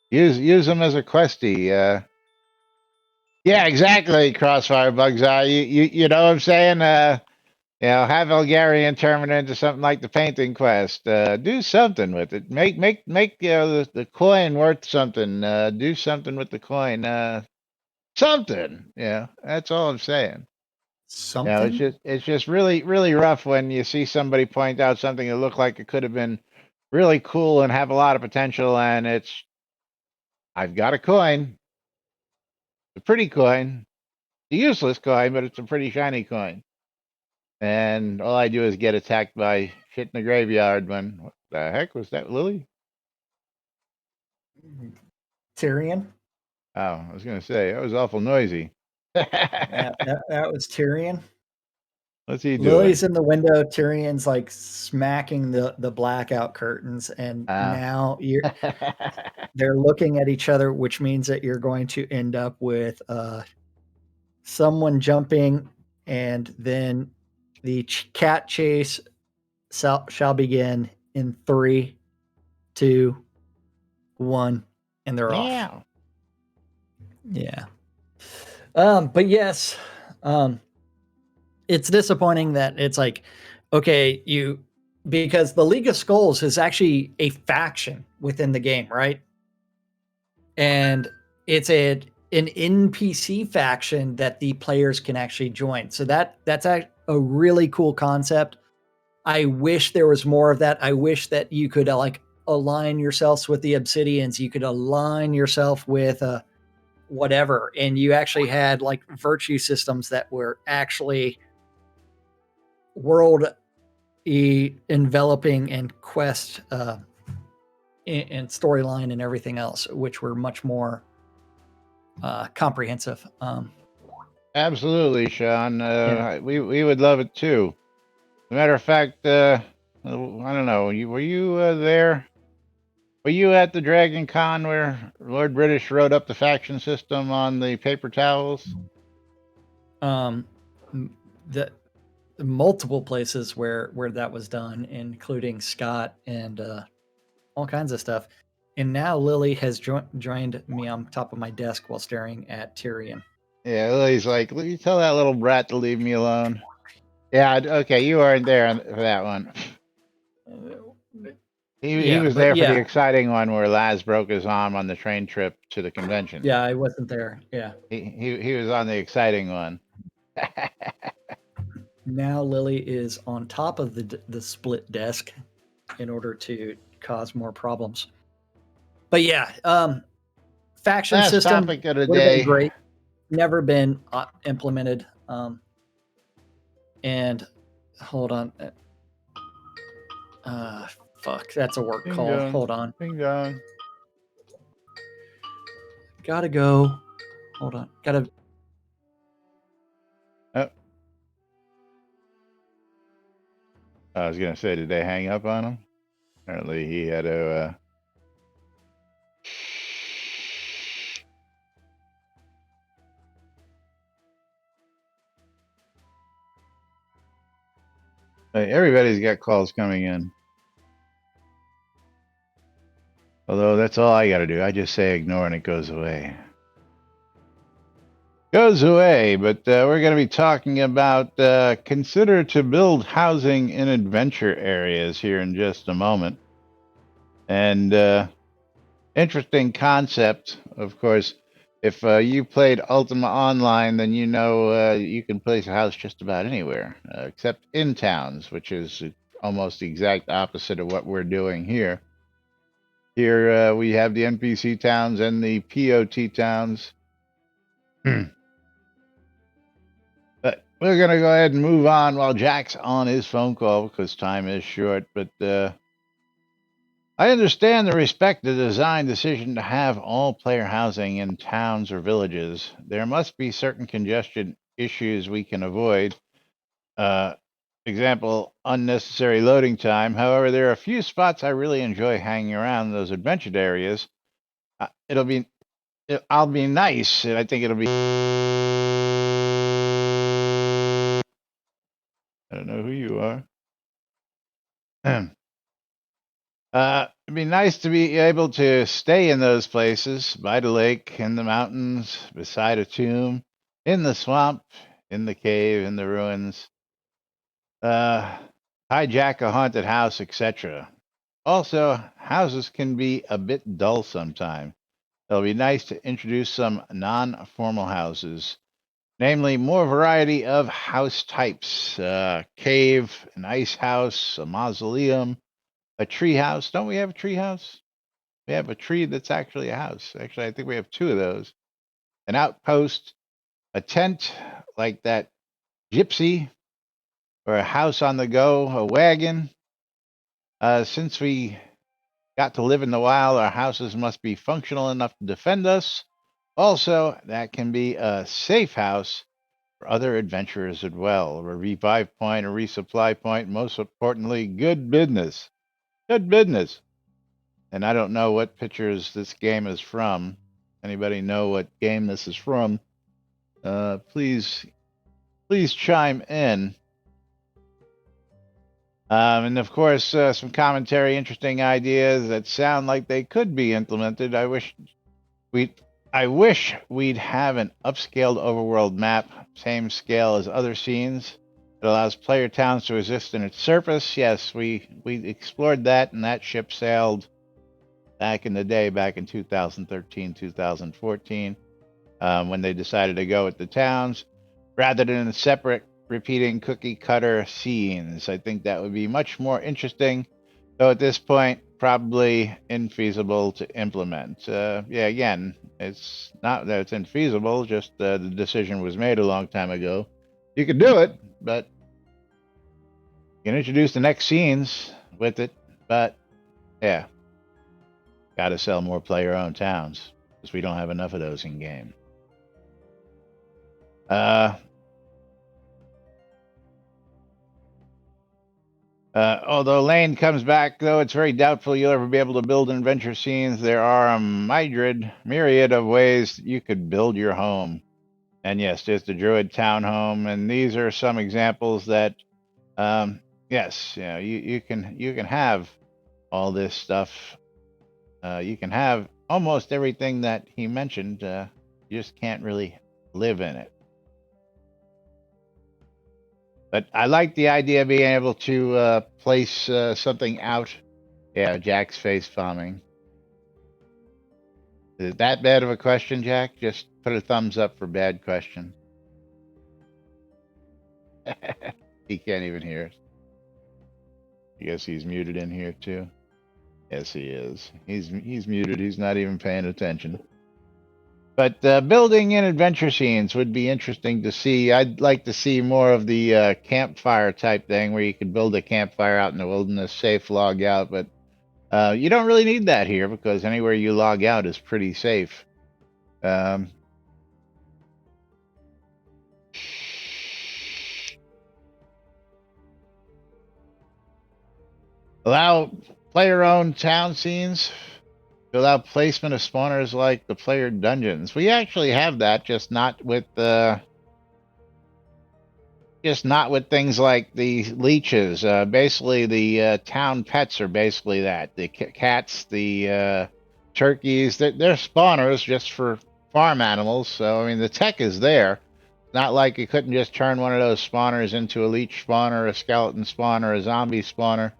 Speaker 1: Use them as a questy. Yeah, exactly. Crossfire Bugs Eye. You know what I'm saying? Have Elgarian turn it into something like the painting quest. Do something with it. Make the coin worth something. Do something with the coin. Something. Yeah, that's all I'm saying.
Speaker 3: Something.
Speaker 1: It's just really rough when you see somebody point out something that looked like it could have been really cool and have a lot of potential, and I've got a coin, a pretty coin, a useless coin, but it's a pretty shiny coin. And all I do is get attacked by shit in the graveyard when, what the heck was that, Lily?
Speaker 3: Tyrion.
Speaker 1: Oh, I was going to say, that was awful noisy.
Speaker 3: That was Tyrion.
Speaker 1: What's he doing?
Speaker 3: Lily's in the window. Tyrion's like smacking the blackout curtains, and now they're looking at each other, which means that you're going to end up with someone jumping, and then the cat chase shall begin in 3, 2, 1, and they're off. Yeah. But yes, it's disappointing that it's like, okay, because the League of Skulls is actually a faction within the game, right? And it's an NPC faction that the players can actually join. So that's a really cool concept. I wish there was more of that. I wish that you could like align yourselves with the Obsidians. You could align yourself with whatever, and you actually had like virtue systems that were actually world enveloping and quest and storyline and everything else, which were much more comprehensive.
Speaker 1: Absolutely, Sean. We would love it too. As a matter of fact, I don't know. Were you there? Were you at the Dragon Con where Lord British wrote up the faction system on the paper towels?
Speaker 3: The multiple places where that was done, including Scott and all kinds of stuff. And now Lily has joined me on top of my desk while staring at Tyrion.
Speaker 1: Yeah, Lily's like, you tell that little brat to leave me alone. Yeah, okay, you weren't there for that one. He was there for the exciting one where Laz broke his arm on the train trip to the convention.
Speaker 3: Yeah, I wasn't there. Yeah.
Speaker 1: He was on the exciting one.
Speaker 3: Now Lily is on top of the split desk in order to cause more problems. But yeah, faction
Speaker 1: Last
Speaker 3: system
Speaker 1: topic of the
Speaker 3: would have
Speaker 1: day.
Speaker 3: been great. Never been implemented. And hold on. Fuck, that's a work
Speaker 1: Ding
Speaker 3: call.
Speaker 1: dong.
Speaker 3: Hold on.
Speaker 1: Ding dong.
Speaker 3: Gotta go. Hold on. Gotta.
Speaker 1: Oh. I was gonna say, did they hang up on him? Apparently, he had to. Hey, everybody's got calls coming in. Although that's all I got to do. I just say ignore and it goes away. Goes away, but we're going to be talking about consider to build housing in adventure areas here in just a moment. And interesting concept, of course. If you played Ultima Online, then you know you can place a house just about anywhere, except in towns, which is almost the exact opposite of what we're doing here. Here we have the NPC towns and the POT towns. But we're going to go ahead and move on while Jack's on his phone call because time is short. But I understand and respect the design decision to have all player housing in towns or villages. There must be certain congestion issues we can avoid. Example, unnecessary loading time. However, there are a few spots I really enjoy hanging around in those adventure areas. I'll be nice, and I think it'll be. I don't know who you are. It'd be nice to be able to stay in those places, by the lake, in the mountains, beside a tomb, in the swamp, in the cave, in the ruins, uh, hijack a haunted house, etc. Also, houses can be a bit dull sometimes. It'll be nice to introduce some non formal houses, namely more variety of house types: cave, an ice house, a mausoleum, a tree house. Don't we have a tree house? We have a tree that's actually a house. Actually, I think we have two of those: an outpost, a tent like that gypsy, or a house on the go, a wagon. Since we got to live in the wild, our houses must be functional enough to defend us. Also, that can be a safe house for other adventurers as well. A revive point, a resupply point, most importantly, good business. Good business. And I don't know what pictures this game is from. Anybody know what game this is from? Please chime in. And of course, some commentary, interesting ideas that sound like they could be implemented. I wish we'd have an upscaled overworld map, same scale as other scenes. It allows player towns to exist in its surface. Yes, we explored that, and that ship sailed back in the day, back in 2013, 2014, when they decided to go with the towns rather than separate repeating cookie cutter scenes. I think that would be much more interesting, though at this point, probably infeasible to implement. Yeah, again, it's not that it's infeasible, just the decision was made a long time ago. You could do it, but you can introduce the next scenes with it, but yeah, got to sell more player-owned towns because we don't have enough of those in game. Although Lane comes back, though, it's very doubtful you'll ever be able to build adventure scenes. There are a myriad of ways you could build your home. And yes, there's the Druid townhome, and these are some examples that, yes, you can have all this stuff. You can have almost everything that he mentioned. You just can't really live in it. But I like the idea of being able to place something out. Yeah, Jack's face bombing. Is it that bad of a question, Jack? Just put a thumbs up for bad question. He can't even hear us. I guess he's muted in here too. Yes, he is. He's muted. He's not even paying attention. But building in adventure scenes would be interesting to see. I'd like to see more of the campfire type thing where you could build a campfire out in the wilderness, safe, log out. But you don't really need that here because anywhere you log out is pretty safe. Allow player-owned town scenes. Allow placement of spawners like the player dungeons. We actually have that, just not with things like the leeches. Basically, the town pets are basically that: the cats, the turkeys. They're spawners just for farm animals. So I mean, the tech is there. Not like you couldn't just turn one of those spawners into a leech spawner, a skeleton spawner, a zombie spawner.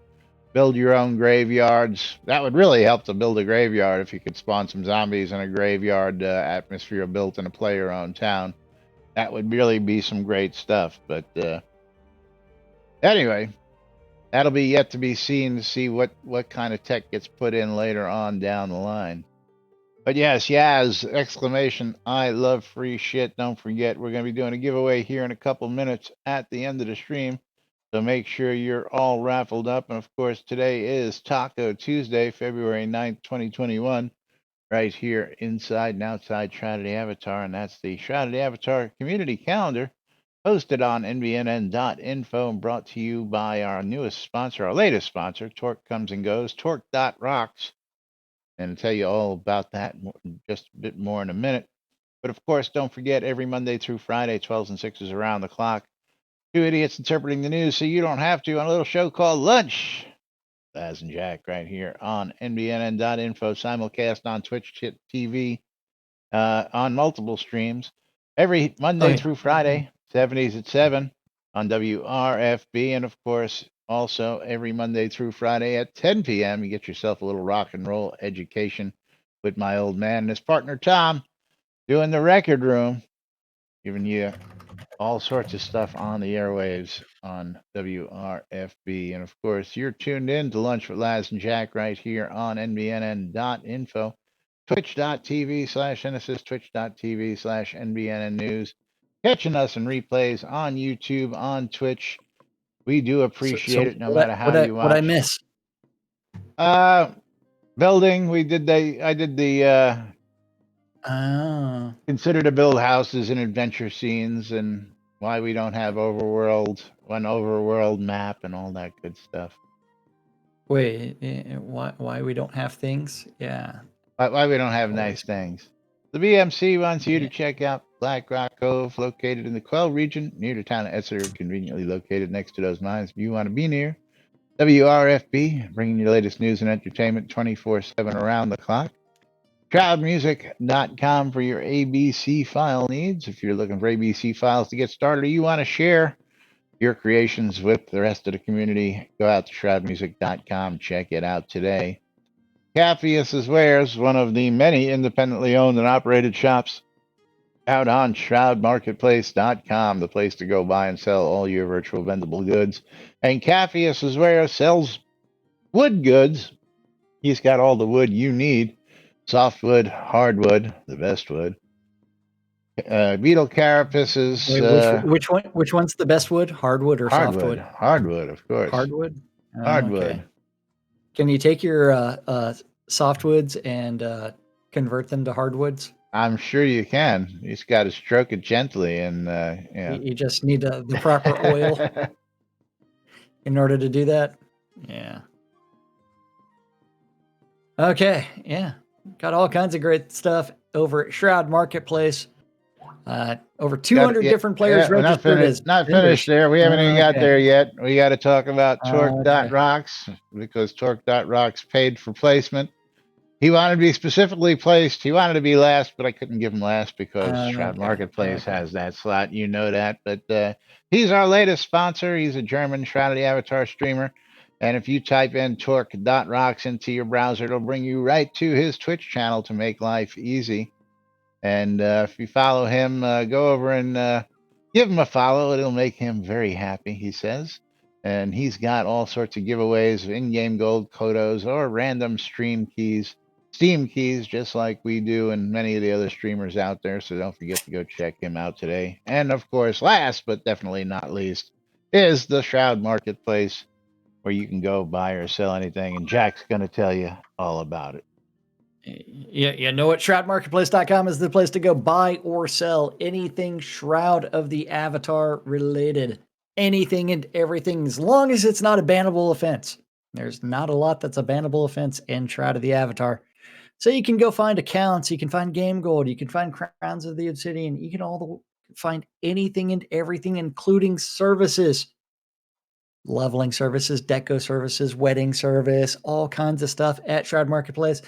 Speaker 1: Build your own graveyards. That would really help to build a graveyard if you could spawn some zombies in a graveyard atmosphere built in a player-owned town. That would really be some great stuff. But anyway, that'll be yet to be seen to see what kind of tech gets put in later on down the line. But yes, Yaz, exclamation, I love free shit. Don't forget, we're going to be doing a giveaway here in a couple minutes at the end of the stream. So make sure you're all raffled up. And of course, today is Taco Tuesday, February 9th, 2021, right here inside and outside Shroud Avatar. And that's the Shroud Avatar community calendar hosted on NBNN.info and brought to you by our newest sponsor, our latest sponsor, Torque Comes and Goes, Torque.rocks. And I'll tell you all about that just a bit more in a minute. But of course, don't forget, every Monday through Friday, 12s and 6s around the clock, two idiots interpreting the news so you don't have to, on a little show called Lunch. Laz and Jack right here on NBNN.info, simulcast on Twitch TV, on multiple streams every Monday through Friday, 70s at 7 on WRFB. And of course, also every Monday through Friday at 10 p.m. You get yourself a little rock and roll education with my old man and his partner, Tom, doing the record room, giving you all sorts of stuff on the airwaves on WRFB. And of course, you're tuned in to Lunch with Laz and Jack right here on NBNN.info, twitch.tv/Genesis, twitch.tv/NBNN News. Catching us in replays on YouTube, on Twitch. We do appreciate it no matter how you watch.
Speaker 3: What I miss?
Speaker 1: Building. I did the consider to build houses and adventure scenes, and why we don't have one overworld map and all that good stuff.
Speaker 3: Wait, why we don't have things? Yeah.
Speaker 1: Why we don't have nice things. The BMC wants you to check out Black Rock Cove, located in the Quell region, near the town of Exeter, conveniently located next to those mines. If you want to be near, WRFB, bringing you the latest news and entertainment 24/7 around the clock. Shroudmusic.com for your ABC file needs. If you're looking for ABC files to get started, or you want to share your creations with the rest of the community, go out to shroudmusic.com. Check it out today. Cafeus' Wares, one of the many independently owned and operated shops out on shroudmarketplace.com, the place to go buy and sell all your virtual vendable goods. And Cafeus' Wares sells wood goods. He's got all the wood you need. Softwood, hardwood, the best wood. Beetle carapaces.
Speaker 3: Which one's the best wood? Hardwood or softwood?
Speaker 1: Hardwood, of course.
Speaker 3: Hardwood?
Speaker 1: Hardwood.
Speaker 3: Okay. Can you take your softwoods and convert them to hardwoods?
Speaker 1: I'm sure you can. You just got to stroke it gently, and
Speaker 3: you just need the proper oil in order to do that. Yeah. Okay. Yeah. Got all kinds of great stuff over at Shroud Marketplace. Over 200 different players registered.
Speaker 1: Not finished there. We haven't even got there yet. We got to talk about Torque.rocks, because Torque.rocks paid for placement. He wanted to be specifically placed. He wanted to be last, but I couldn't give him last because Shroud Marketplace has that slot. You know that. But he's our latest sponsor. He's a German Shroud of the Avatar streamer. And if you type in Torque.rocks into your browser, it'll bring you right to his Twitch channel to make life easy. And if you follow him, go over and give him a follow. It'll make him very happy, he says. And he's got all sorts of giveaways, in-game gold, Kodos, or random Steam keys, just like we do and many of the other streamers out there. So don't forget to go check him out today. And of course, last but definitely not least, is the Shroud Marketplace, where you can go buy or sell anything. And Jack's going to tell you all about it.
Speaker 3: Yeah, you know what? Shroudmarketplace.com is the place to go buy or sell anything Shroud of the Avatar related. Anything and everything, as long as it's not a bannable offense. There's not a lot that's a bannable offense in Shroud of the Avatar. So you can go find accounts, you can find game gold, you can find crowns of the obsidian, you can find anything and everything, including services. Leveling services, deco services, wedding service, all kinds of stuff at Shroud Marketplace.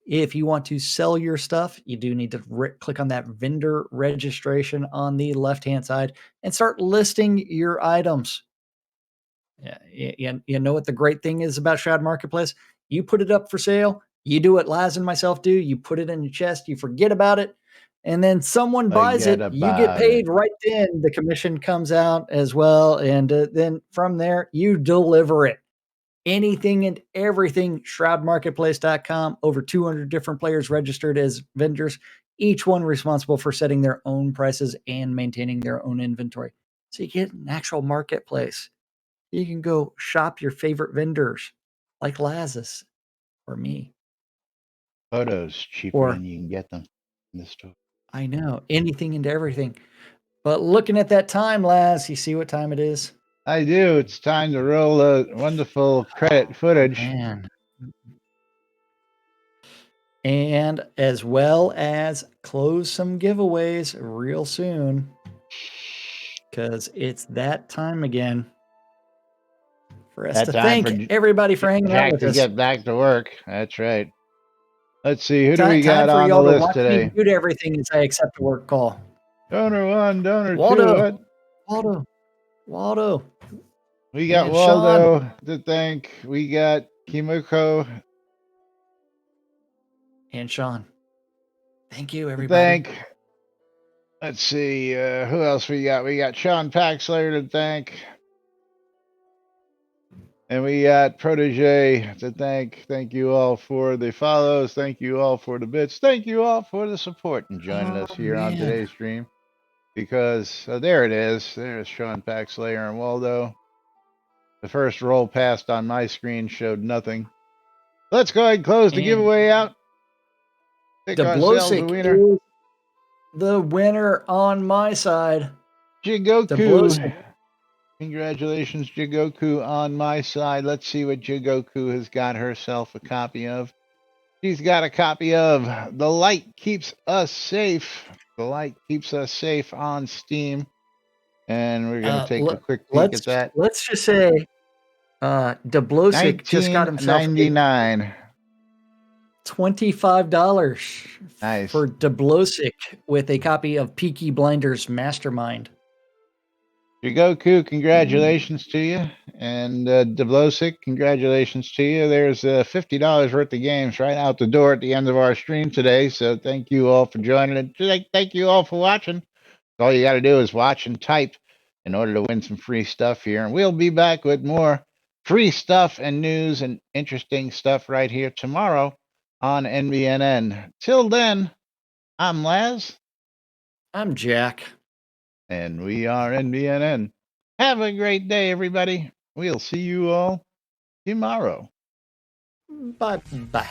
Speaker 3: If you want to sell your stuff, you do need to click on that vendor registration on the left-hand side and start listing your items. Yeah, you know what the great thing is about Shroud Marketplace? You put it up for sale. You do what Laz and myself do. You put it in your chest. You forget about it. And then someone buys it. You get paid right then. The commission comes out as well. And then from there, you deliver it. Anything and everything, shroudmarketplace.com. Over 200 different players registered as vendors, each one responsible for setting their own prices and maintaining their own inventory. So you get an actual marketplace. You can go shop your favorite vendors like Laz's or me.
Speaker 1: Photos cheaper than you can get them in the store.
Speaker 3: I know. Anything and everything. But looking at that time, Laz, you see what time it is?
Speaker 1: I do. It's time to roll a wonderful credit footage.
Speaker 3: Man. And as well as close some giveaways real soon. Because it's that time again. for us to thank everybody for hanging out
Speaker 1: Jack
Speaker 3: with
Speaker 1: to
Speaker 3: us.
Speaker 1: get back to work. That's right. Let's see. Who do we
Speaker 3: Time
Speaker 1: got
Speaker 3: for
Speaker 1: on the
Speaker 3: y'all to
Speaker 1: list
Speaker 3: watch
Speaker 1: today?
Speaker 3: me mute everything as I accept a work call.
Speaker 1: Donor 1, donor 2.
Speaker 3: Waldo.
Speaker 1: What?
Speaker 3: Waldo.
Speaker 1: We got
Speaker 3: And
Speaker 1: Waldo
Speaker 3: Sean.
Speaker 1: to thank. We got Kimiko.
Speaker 3: And Sean. Thank you,
Speaker 1: To
Speaker 3: everybody.
Speaker 1: thank. Let's see. Who else we got? We got Sean Paxler to thank. And we got Protege to thank. Thank you all for the follows. Thank you all for the bits. Thank you all for the support and joining us here on today's stream. Because there it is. There's Sean Paxlayer and Waldo. The first roll passed on my screen showed nothing. Let's go ahead and close the giveaway out. Pick ourselves a winner.
Speaker 3: Is the winner on my side.
Speaker 1: Jigoku. Congratulations, Jigoku, on my side. Let's see what Jigoku has got herself a copy of. She's got a copy of The Light Keeps Us Safe. The Light Keeps Us Safe on Steam. And we're going to take a quick peek at that.
Speaker 3: Let's just say Dablosik just got himself
Speaker 1: $19.99.
Speaker 3: $25
Speaker 1: Nice.
Speaker 3: for Dablosik with a copy of Peaky Blinders Mastermind.
Speaker 1: Jigoku, congratulations to you. And Dablosik, congratulations to you. There's $50 worth of games right out the door at the end of our stream today. So thank you all for joining it. Thank you all for watching. All you got to do is watch and type in order to win some free stuff here. And we'll be back with more free stuff and news and interesting stuff right here tomorrow on NBNN. Till then, I'm Laz.
Speaker 3: I'm Jack.
Speaker 1: And we are NBNN. Have a great day, everybody. We'll see you all tomorrow.
Speaker 3: Bye-bye.